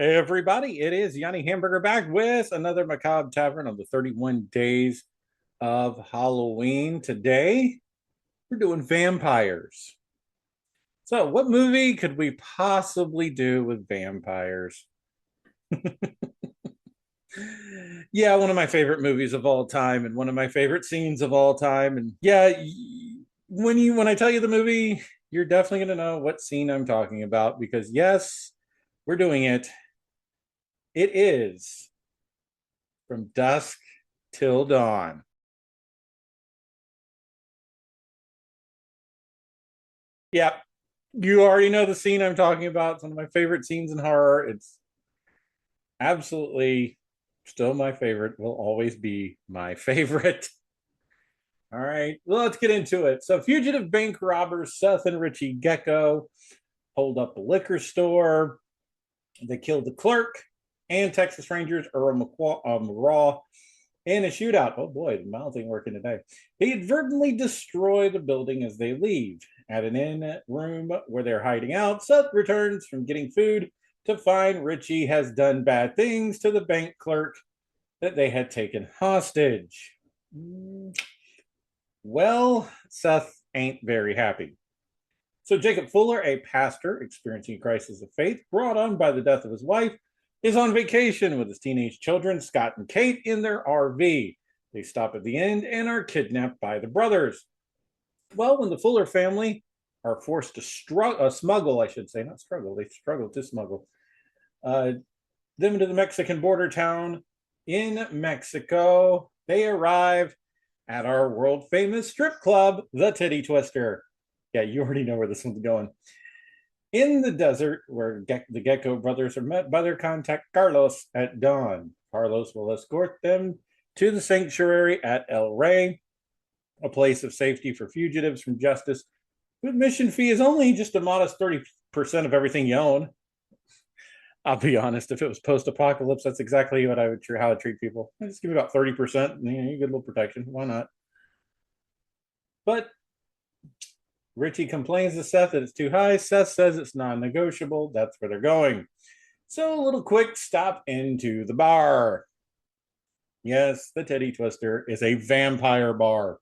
Hey everybody, it is Yanni Hamburger back with another Macabre Tavern of the 31 Days of Halloween. Today, we're doing vampires. So, what movie could we possibly do with vampires? Yeah, one of my favorite movies of all time and one of my favorite scenes of all time. And yeah, when I tell you the movie, you're definitely going to know what scene I'm talking about because yes, we're doing it. It is From Dusk Till Dawn. Yeah, you already know the scene I'm talking about. It's one of my favorite scenes in horror. It's absolutely still my favorite, will always be my favorite. All right, well, let's get into it. So, fugitive bank robbers Seth and Richie Gecko hold up a liquor store. They killed the clerk and Texas Rangers Earl McGraw in a shootout. Oh boy, the mouth ain't working today. They inadvertently destroy the building as they leave. At an inn room where they're hiding out, Seth returns from getting food to find Richie has done bad things to the bank clerk that they had taken hostage. Well, Seth ain't very happy. So Jacob Fuller, a pastor experiencing a crisis of faith brought on by the death of his wife, is on vacation with his teenage children, Scott and Kate, in their RV. They stop at the end and are kidnapped by the brothers. Well, when the Fuller family are forced to smuggle, I should say, not struggle, they struggle to smuggle uh, them into the Mexican border town in Mexico, they arrive at our world famous strip club, the Titty Twister. Yeah, you already know where this one's going. In the desert, where the Gecko brothers are met by their contact Carlos at dawn. Carlos will escort them to the sanctuary at El Rey, a place of safety for fugitives from justice. The admission fee is only just a modest 30% of everything you own. I'll be honest, if it was post-apocalypse, that's exactly what I would how I treat people. I just give me about 30%, and you get a little protection. Why not? But Richie complains to Seth that it's too high. Seth says it's non-negotiable. That's where they're going. So a little quick stop into the bar. Yes, the Teddy Twister is a vampire bar.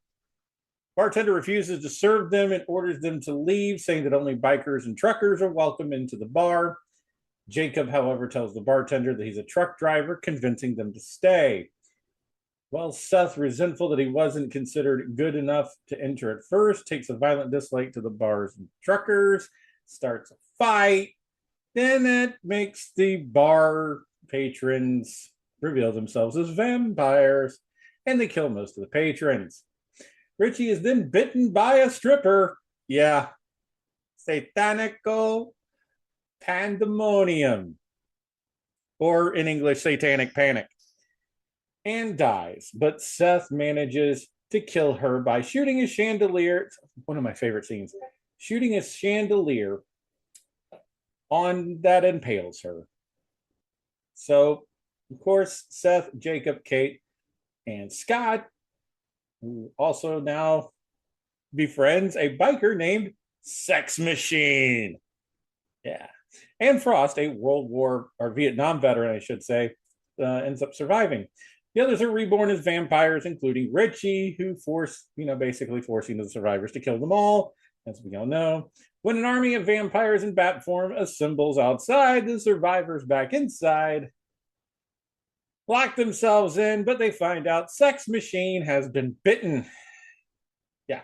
Bartender refuses to serve them and orders them to leave, saying that only bikers and truckers are welcome into the bar. Jacob, however, tells the bartender that he's a truck driver, convincing them to stay. Well, Seth, resentful that he wasn't considered good enough to enter at first, takes a violent dislike to the bar's truckers, starts a fight. Then that makes the bar patrons reveal themselves as vampires, and they kill most of the patrons. Richie is then bitten by a stripper. Yeah, satanical pandemonium, or in English, satanic panic, and dies. But Seth manages to kill her by shooting a chandelier. It's one of my favorite scenes. Shooting a chandelier on that impales her. So, of course, Seth, Jacob, Kate, and Scott, who also now befriends a biker named Sex Machine. Yeah. And Frost, a World War or Vietnam veteran, I should say, ends up surviving. The others are reborn as vampires, including Richie, who basically forcing the survivors to kill them all, as we all know. When an army of vampires in bat form assembles outside, the survivors back inside lock themselves in, but they find out Sex Machine has been bitten. Yeah.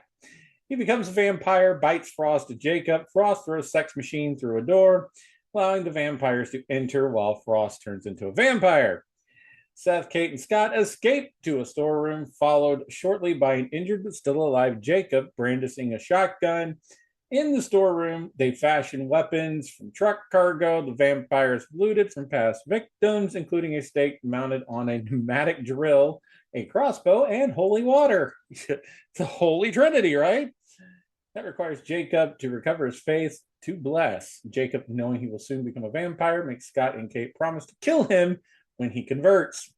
He becomes a vampire, bites Frost and Jacob. Frost throws Sex Machine through a door, allowing the vampires to enter while Frost turns into a vampire. Seth, Kate, and Scott escape to a storeroom, followed shortly by an injured but still alive Jacob brandishing a shotgun. In the storeroom, they fashion weapons from truck cargo the vampires looted from past victims, including a stake mounted on a pneumatic drill, a crossbow, and holy water. It's a holy trinity, right? That requires Jacob to recover his faith to bless. Jacob, knowing he will soon become a vampire, makes Scott and Kate promise to kill him when he converts.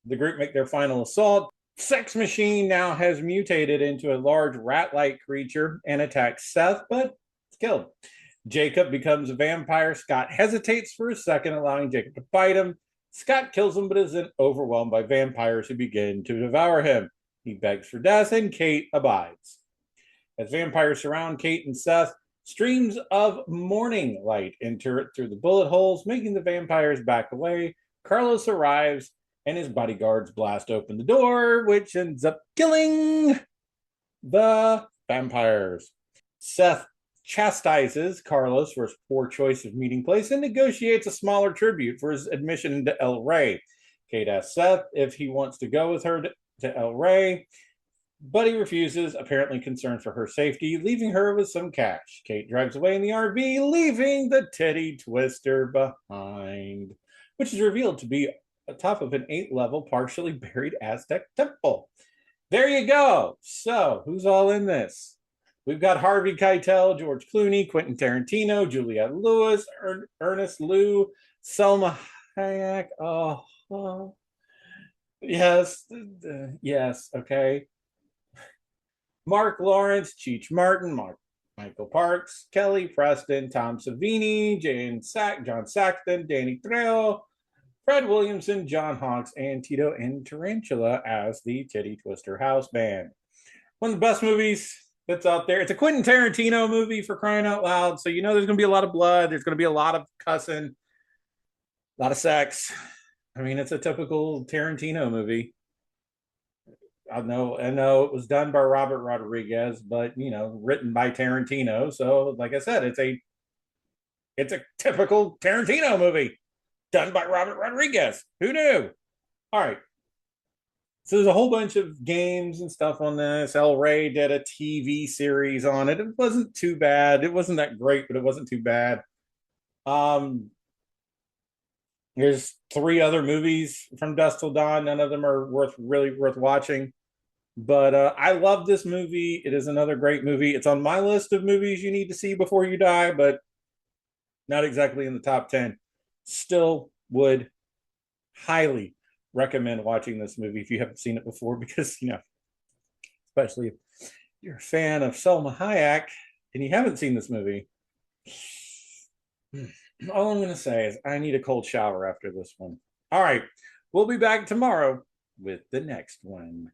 The group make their final assault. Sex Machine now has mutated into a large rat-like creature and attacks Seth, but it's killed. Jacob becomes a vampire. Scott hesitates for a second, allowing Jacob to bite him. Scott kills him, but isn't overwhelmed by vampires who begin to devour him. He begs for death, and Kate abides. As vampires surround Kate and Seth, streams of morning light enter through the bullet holes, making the vampires back away. Carlos arrives, and his bodyguards blast open the door, which ends up killing the vampires. Seth chastises Carlos for his poor choice of meeting place and negotiates a smaller tribute for his admission into El Rey. Kate asks Seth if he wants to go with her to El Rey, but he refuses, apparently concerned for her safety, leaving her with some cash. Kate drives away in the RV, leaving the titty twister behind, which is revealed to be atop of an 8-level, partially buried Aztec temple. There you go. So, who's all in this? We've got Harvey Keitel, George Clooney, Quentin Tarantino, Juliette Lewis, Ernest Liu, Selma Hayek. Oh, yes, yes, okay. Mark Lawrence, Cheech Martin, Michael Parks, Kelly Preston, Tom Savini, John Saxton, Danny Trejo, Fred Williamson, John Hawkes, and Tito and Tarantula as the Titty Twister House Band. One of the best movies that's out there. It's a Quentin Tarantino movie, for crying out loud. So you know there's going to be a lot of blood. There's going to be a lot of cussing, a lot of sex. I mean, it's a typical Tarantino movie. I know it was done by Robert Rodriguez, but written by Tarantino. So, like I said, it's a typical Tarantino movie done by Robert Rodriguez. Who knew? All right. So there's a whole bunch of games and stuff on this. El Rey did a TV series on it. It wasn't too bad. It wasn't that great, but it wasn't too bad. There's 3 other movies from Dusk Till Dawn. None of them are really worth watching. But I love this movie. It is another great movie. It's on my list of movies you need to see before you die, but not exactly in the top 10. Still would highly recommend watching this movie if you haven't seen it before, because, especially if you're a fan of Selma Hayek and you haven't seen this movie, all I'm going to say is I need a cold shower after this one. All right. We'll be back tomorrow with the next one.